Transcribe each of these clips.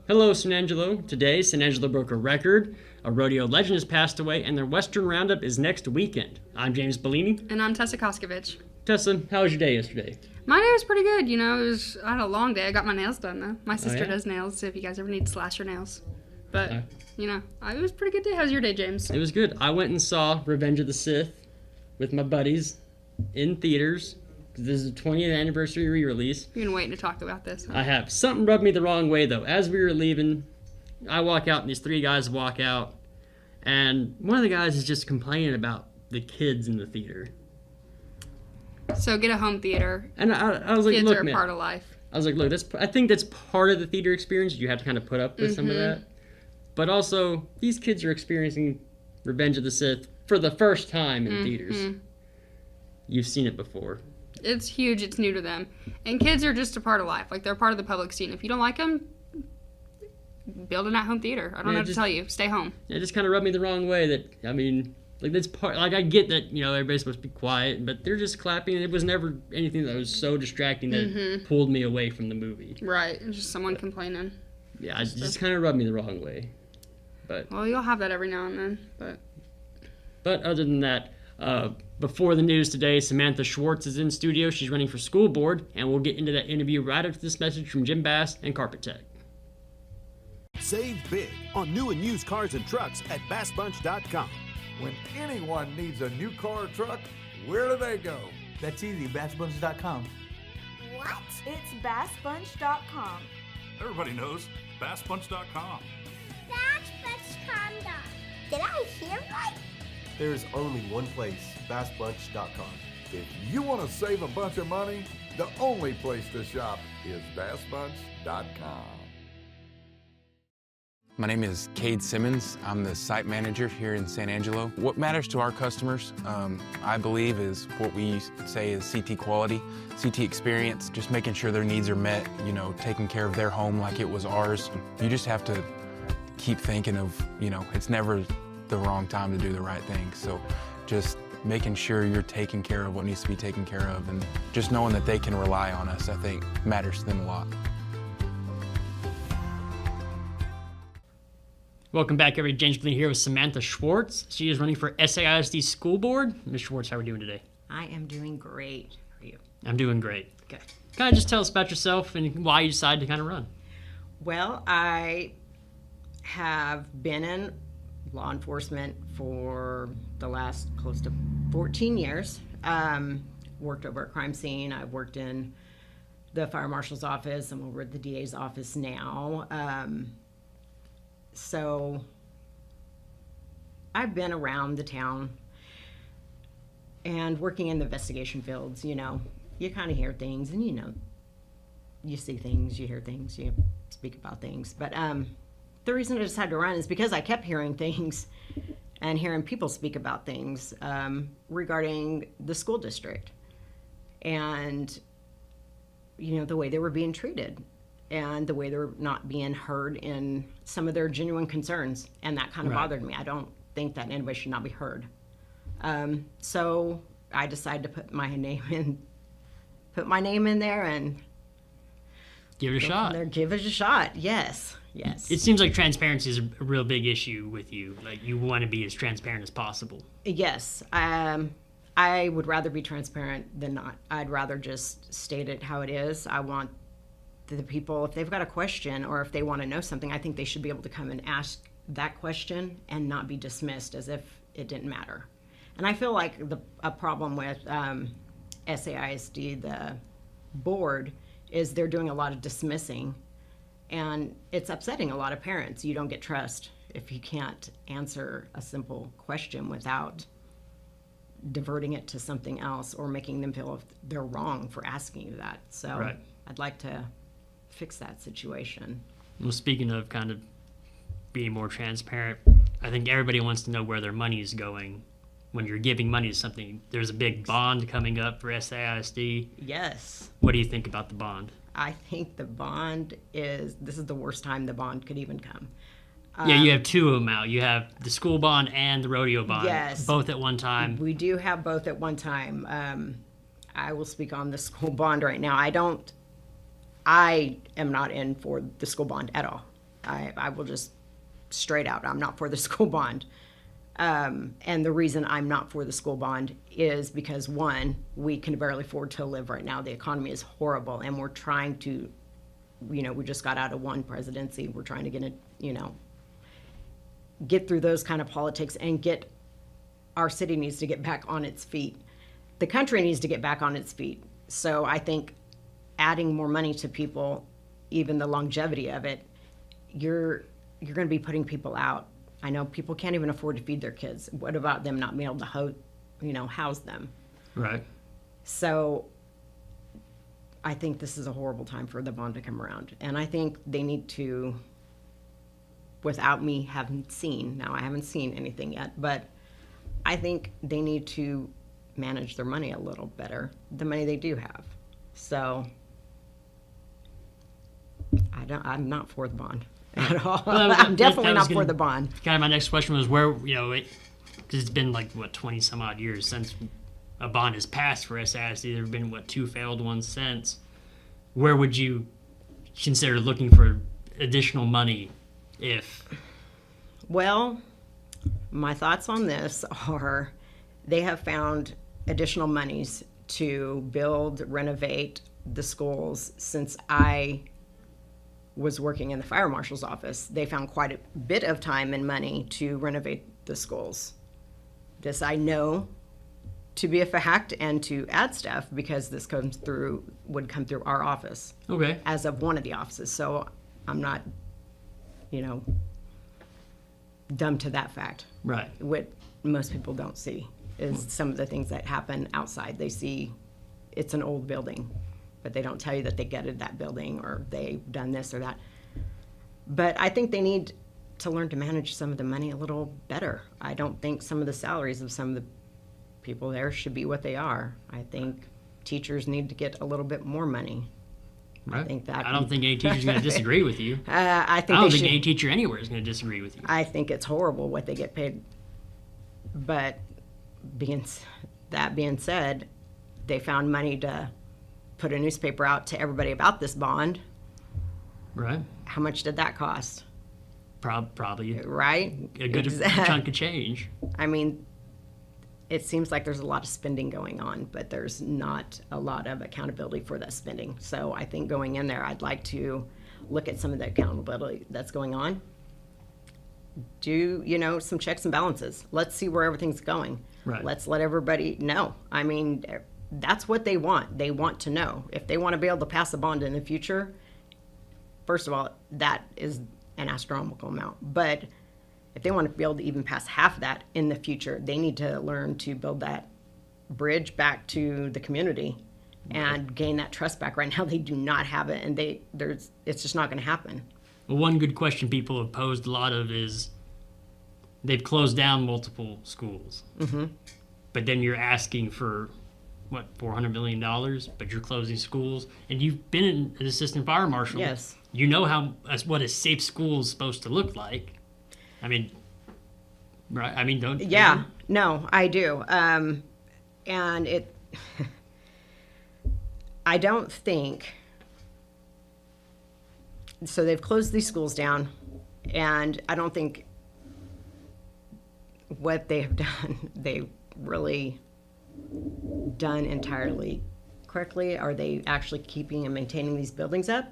Hello, San Angelo. Today, San Angelo broke a record. A rodeo legend has passed away, and their Western Roundup is next weekend. I'm James Bouligny. And I'm Tessa Koskovich. Tessa, how was your day yesterday? My day was pretty good. I had a long day. I got my nails done, though. My sister does nails, so if you guys ever need to slash your nails. But, it was a pretty good day. How was your day, James? It was good. I went and saw Revenge of the Sith with my buddies in theaters. This is the 20th anniversary re-release. You've been waiting to talk about this, huh? I have. Something rubbed me the wrong way, though. As we were leaving, I walk out, and these three guys walk out, and one of the guys is just complaining about the kids in the theater. So get a home theater. And I was like, kids look, are a man. part of life. I was like, look, I think that's part of the theater experience. You have to kind of put up with some of that. But also, these kids are experiencing Revenge of the Sith for the first time in theaters. You've seen it before. It's huge. It's new to them. And kids are just a part of life. Like, they're part of the public scene. If you don't like them, build an at-home theater. I don't know what to tell you. Stay home. It just kind of rubbed me the wrong way that's part, I get that, everybody's supposed to be quiet, but they're just clapping, and it was never anything that was so distracting that pulled me away from the movie. Right. It's just someone complaining. Yeah, it just kind of rubbed me the wrong way. Well, you'll have that every now and then, But other than that, before the news today, Samantha Schwartz is in studio. She's running for school board, and we'll get into that interview right after this message from Jim Bass and Carpet Tech. Save big on new and used cars and trucks at BassBunch.com. When anyone needs a new car or truck, where do they go? That's easy, BassBunch.com. What? It's BassBunch.com. Everybody knows BassBunch.com. BassBunch.com. Did I hear right? There's only one place, BassBunch.com. If you want to save a bunch of money, the only place to shop is BassBunch.com. My name is Cade Simmons. I'm the site manager here in San Angelo. What matters to our customers, I believe, is what we say is CT quality, CT experience, just making sure their needs are met, taking care of their home like it was ours. You just have to keep thinking of, it's never the wrong time to do the right thing. So just making sure you're taking care of what needs to be taken care of, and just knowing that they can rely on us, I think, matters to them a lot. Welcome back, everybody. James Bouligny here with Samantha Schwartz. She is running for SAISD School Board. Ms. Schwartz, how are we doing today? I am doing great. How are you? I'm doing great. Good. Kind of just tell us about yourself and why you decided to kind of run. Well, I have been in law enforcement for the last close to 14 years. Worked over at crime scene. I've worked in the fire marshal's office. I'm over at the DA's office now. So I've been around the town and working in the investigation fields. You kind of hear things, and you see things, you hear things, you speak about things. But the reason I decided to run is because I kept hearing things and hearing people speak about things regarding the school district and the way they were being treated and the way they're not being heard in some of their genuine concerns. And that kind of bothered me. I don't think that anybody should not be heard. So I decided to put my name in there and give it a shot. Give it a shot. Yes. It seems like transparency is a real big issue with you. Like, you want to be as transparent as possible. Yes. I would rather be transparent than not. I'd rather just state it how it is. I want the people, if they've got a question or if they want to know something, I think they should be able to come and ask that question and not be dismissed as if it didn't matter. And I feel like a problem with SAISD, the board, is they're doing a lot of dismissing, and it's upsetting a lot of parents. You don't get trust if you can't answer a simple question without diverting it to something else or making them feel they're wrong for asking you that. So I'd like to fix that situation. Well, speaking of kind of being more transparent, I think everybody wants to know where their money is going. When you're giving money to something, there's a big bond coming up for SAISD. Yes. What do you think about the bond? I think the bond this is the worst time the bond could even come. Yeah, you have two of them out. You have the school bond and the rodeo bond. Yes. Both at one time. We do have both at one time. I will speak on the school bond right now. I am not in for the school bond at all. I will just straight out, I'm not for the school bond. And the reason I'm not for the school bond is because, one, we can barely afford to live right now. The economy is horrible, and we're trying to, we just got out of one presidency. We're trying to get through those kind of politics and our city needs to get back on its feet. The country needs to get back on its feet. So I think adding more money to people, even the longevity of it, you're going to be putting people out. I know people can't even afford to feed their kids. What about them not being able to house them? Right. So I think this is a horrible time for the bond to come around. And I think they need to, without me having seen, now I haven't seen anything yet, but I think they need to manage their money a little better, the money they do have. So I'm not for the bond at all. Well, I'm definitely not for the bond. Kind of my next question was where, because it's been 20 some odd years since a bond has passed for SAISD. There have been, 2 failed ones since. Where would you consider looking for additional money if? Well, my thoughts on this are they have found additional monies to build, renovate the schools since I was working in the fire marshal's office. They found quite a bit of time and money to renovate the schools. This I know to be a fact, and to add stuff because this would come through our office. Okay. As of one of the offices. So I'm not, dumb to that fact. Right. What most people don't see is some of the things that happen outside. They see it's an old building, but they don't tell you that they gutted that building or they've done this or that. But I think they need to learn to manage some of the money a little better. I don't think some of the salaries of some of the people there should be what they are. I think teachers need to get a little bit more money. Right. I don't think any teacher's going to disagree with you. I don't think any teacher anywhere is going to disagree with you. I think it's horrible what they get paid. But that being said, they found money to put a newspaper out to everybody about this bond. Right. How much did that cost? Probably. Right? A good chunk of change. I mean, it seems like there's a lot of spending going on, but there's not a lot of accountability for that spending. So I think going in there, I'd like to look at some of the accountability that's going on. Do, some checks and balances. Let's see where everything's going. Right. Let's let everybody know. I mean, that's what they want. They want to know. If they want to be able to pass a bond in the future, first of all, that is an astronomical amount. But if they want to be able to even pass half of that in the future, they need to learn to build that bridge back to the community and gain that trust back. Right now, they do not have it, and it's just not going to happen. Well, one good question people have posed a lot of is they've closed down multiple schools. Mm-hmm. But then you're asking for, $400 million, but you're closing schools. And you've been an assistant fire marshal. Yes. You know what a safe school is supposed to look like. I mean, right? I mean, don't. Yeah, no, I do. And I don't think, so they've closed these schools down, and I don't think what they have done, they've really done entirely correctly. Are they actually keeping and maintaining these buildings up?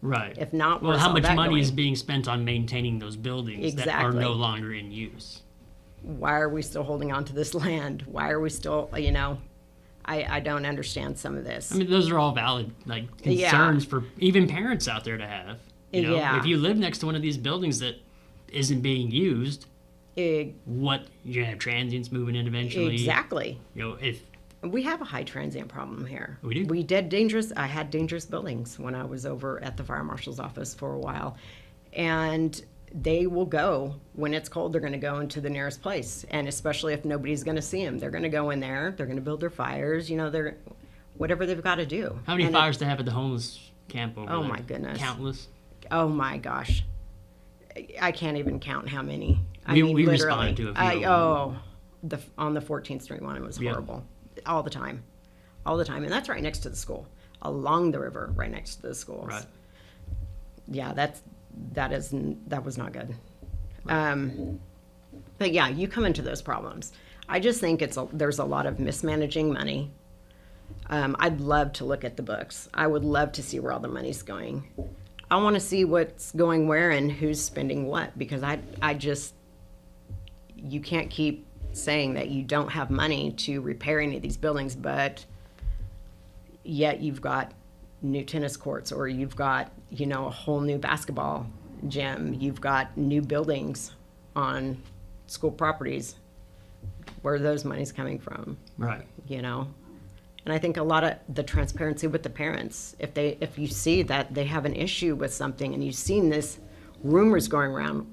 Right. If not, well, how much money going? Is being spent on maintaining those buildings that are no longer in use? Why are we still holding on to this land? Why are we still, I don't understand some of this. I mean, those are all valid concerns for even parents out there to have. If you live next to one of these buildings that isn't being used, you're gonna have transients moving in eventually. Exactly. If we have a high transient problem here. We do. I had dangerous buildings when I was over at the fire marshal's office for a while, and they will go when it's cold. They're going to go into the nearest place, and especially if nobody's going to see them, they're going to go in there. They're going to build their fires. They're whatever they've got to do. How many fires do they have at the homeless camp over there? Oh my goodness, countless. Oh my gosh, I can't even count how many. We responded to a few. On the 14th Street one, it was horrible. All the time, and that's right next to the school, along the river, right next to the schools. Right. Yeah, that was not good. But yeah, you come into those problems. I just think there's a lot of mismanaging money. I'd love to look at the books. I would love to see where all the money's going. I want to see what's going where and who's spending what, because you can't keep saying that you don't have money to repair any of these buildings, but yet you've got new tennis courts, or you've got, a whole new basketball gym. You've got new buildings on school properties. Where are those monies coming from? Right. And I think a lot of the transparency with the parents, if you see that they have an issue with something and you've seen this rumors going around,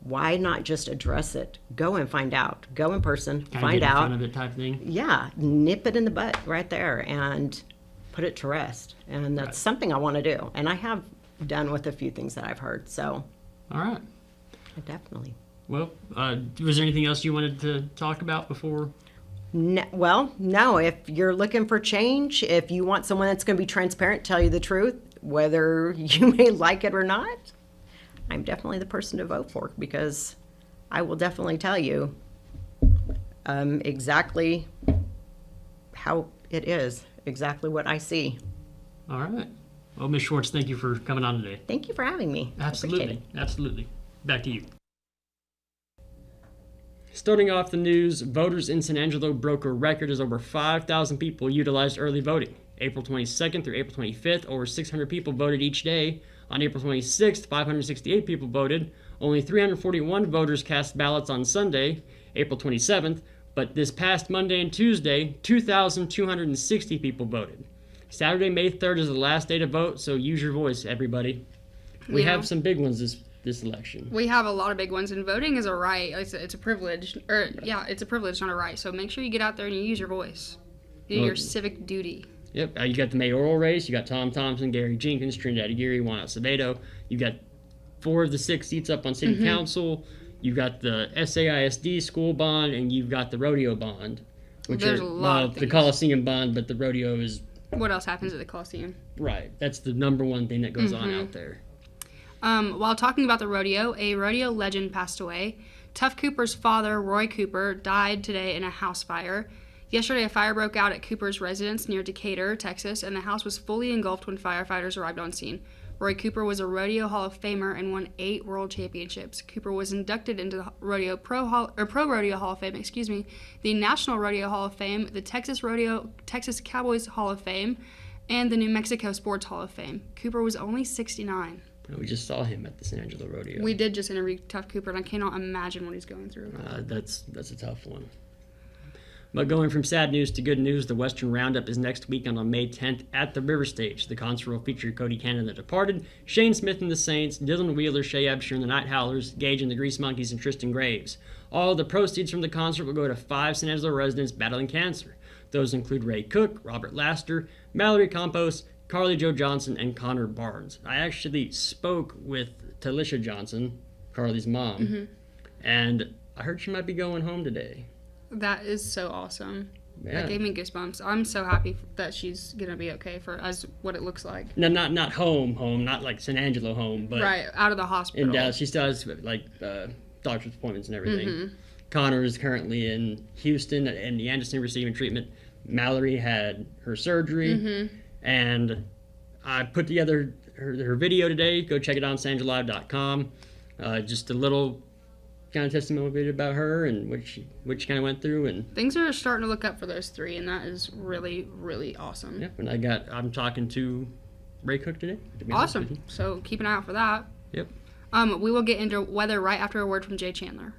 why not just address it? Go and find out. Go in person, find out. Kind of it type thing. Yeah, nip it in the butt right there and put it to rest. And that's something I want to do. And I have done with a few things that I've heard. So. All right. Definitely. Well, was there anything else you wanted to talk about before? No. If you're looking for change, if you want someone that's going to be transparent, tell you the truth, whether you may like it or not, I'm definitely the person to vote for, because I will definitely tell you exactly how it is, exactly what I see. All right. Well, Ms. Schwartz, thank you for coming on today. Thank you for having me. Absolutely. Back to you. Starting off the news, voters in San Angelo broke a record as over 5,000 people utilized early voting. April 22nd through April 25th, over 600 people voted each day. On April 26th, 568 people voted. Only 341 voters cast ballots on Sunday, April 27th, but this past Monday and Tuesday, 2,260 people voted. Saturday, May 3rd is the last day to vote, so use your voice, everybody. We have some big ones this election. We have a lot of big ones, and voting is a right. It's a privilege. It's a privilege, not a right. So make sure you get out there and you use your voice. Do your civic duty. Yep, you got the mayoral race. You got Tom Thompson, Gary Jenkins, Trinidad Aguirre, Juan Acevedo. You got 4 of the 6 seats up on city council. You've got the SAISD School Bond, and you've got the Rodeo Bond. There's a lot of things. The Coliseum Bond, but the Rodeo is... What else happens at the Coliseum? Right. That's the number one thing that goes on out there. While talking about the rodeo, a rodeo legend passed away. Tuf Cooper's father, Roy Cooper, died today in a house fire. Yesterday, a fire broke out at Cooper's residence near Decatur, Texas, and the house was fully engulfed when firefighters arrived on scene. Roy Cooper was a Rodeo Hall of Famer and won 8 world championships. Cooper was inducted into the Rodeo Pro Rodeo Hall of Fame, the National Rodeo Hall of Fame, the Texas Cowboys Hall of Fame, and the New Mexico Sports Hall of Fame. Cooper was only 69. We just saw him at the San Angelo Rodeo. We did just interview Tuf Cooper, and I cannot imagine what he's going through. That's a tough one. But going from sad news to good news, the Western Roundup is next weekend on May 10th at the River Stage. The concert will feature Cody Cannon and the Departed, Shane Smith and the Saints, Dylan Wheeler, Shay Absher and the Night Howlers, Gage and the Grease Monkeys, and Tristan Graves. All the proceeds from the concert will go to 5 San Angelo residents battling cancer. Those include Ray Cook, Robert Laster, Mallory Campos, Carly Jo Johnson, and Connor Barnes. I actually spoke with Talisha Johnson, Carly's mom, and I heard she might be going home today. That is so awesome. Yeah. That gave me goosebumps. I'm so happy that she's gonna be okay as what it looks like. No, not home, not like San Angelo home, but right out of the hospital. In Dallas, she still has doctor's appointments and everything. Connor is currently in Houston in the Anderson receiving treatment. Mallory had her surgery, and I put together her video today. Go check it out on sanangelive.com. Just a little kind of testimonial video about her and what she kind of went through, and things are starting to look up for those 3, and that is really, really awesome. Yep, and I'm talking to Ray Cook today. Awesome. So keep an eye out for that. Yep. We will get into weather right after a word from Jay Chandler.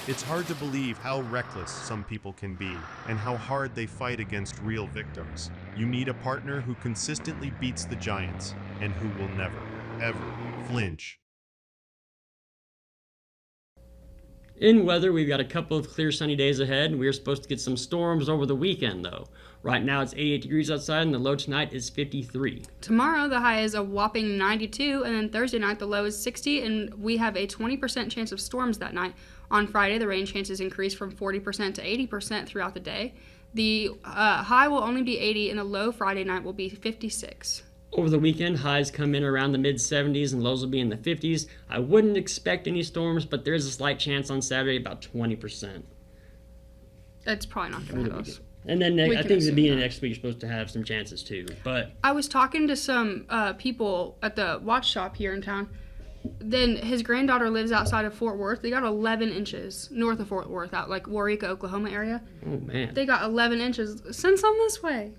It's hard to believe how reckless some people can be and how hard they fight against real victims. You need a partner who consistently beats the giants and who will never, ever flinch. In weather, we've got a couple of clear sunny days ahead, and we're supposed to get some storms over the weekend, though. Right now it's 88 degrees outside and the low tonight is 53. Tomorrow the high is a whopping 92, and then Thursday night the low is 60, and we have a 20% chance of storms that night. On Friday, the rain chances increase from 40% to 80% throughout the day. The high will only be 80, and the low Friday night will be 56. Over the weekend, highs come in around the mid-70s and lows will be in the 50s. I wouldn't expect any storms, but there's a slight chance on Saturday, about 20%. That's probably not going to hit us. And then I think at the beginning of next week, you're supposed to have some chances too. But I was talking to some people at the watch shop here in town. Then his granddaughter lives outside of Fort Worth. They got 11 inches north of Fort Worth, out like Waurika, Oklahoma area. Oh man! They got 11 inches. Send some this way.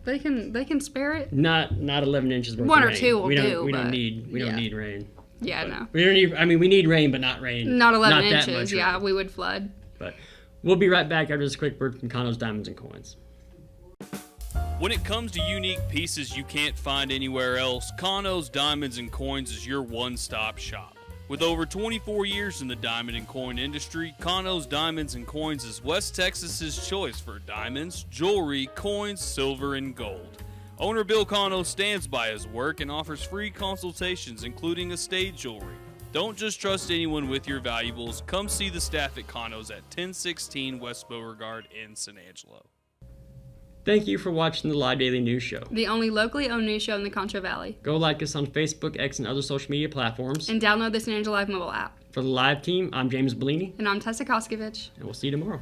They can spare it. Not 11 inches worth One of or rain. two will do. We don't need rain. Yeah, no. We don't need. I mean, we need rain, but not rain. Not 11 not inches. That much Yeah, rain. we would flood. But we'll be right back after this quick word from Condos, Diamonds, and Coins. When it comes to unique pieces you can't find anywhere else, Connos, Diamonds, and Coins is your one-stop shop. With over 24 years in the diamond and coin industry, Connos, Diamonds, and Coins is West Texas's choice for diamonds, jewelry, coins, silver, and gold. Owner Bill Conno stands by his work and offers free consultations, including estate jewelry. Don't just trust anyone with your valuables. Come see the staff at Connos at 1016 West Beauregard in San Angelo. Thank you for watching the Live Daily News Show. The only locally owned news show in the Concho Valley. Go like us on Facebook, X, and other social media platforms. And download the San Angelo Live mobile app. For the live team, I'm James Bouligny. And I'm Tessa Koskovich. And we'll see you tomorrow.